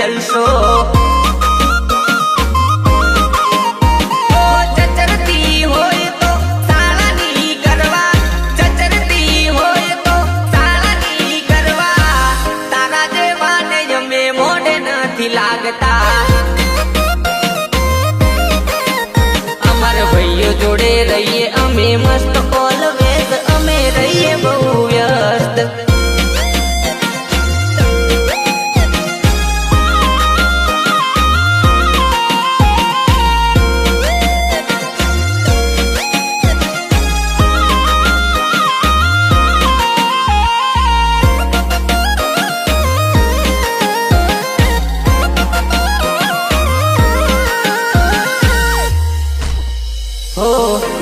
જલસો લાગતા અમાર ભાઈઓ જોડે રહીએ અમે મસ્ત ઓલવેઝ અમે રહીએ બહુ વ્યસ્ત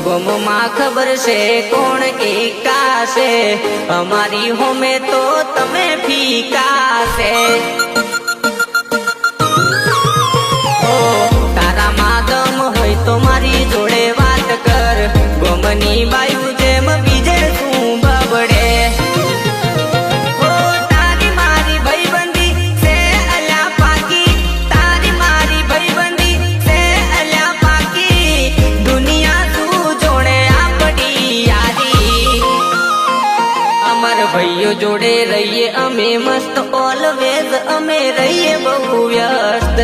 ગોમમાં ખબર છે કોણ એકા છે અમારી હોમે તો તમે ફીકા છે તારામાં દમ હોય તો મારી જોડે વાત કર ગોમની બાયુ જેમ બીજે શું બબડે તારી મારી ભાઈબંધી છે અલ્યા પાકી તારી મારી ભાઈબંધી છે અલ્યા પાકી દુનિયા ભાઈઓ જોડે રહીએ અમે મસ્ત ઓલવેઝ અમે રહીએ બહુ વ્યસ્ત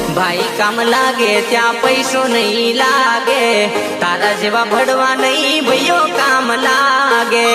ભાઈ કામ લાગે ત્યાં પૈસો નહીં લાગે તારા જેવા ભડવા નહીં ભાઈઓ કામ લાગે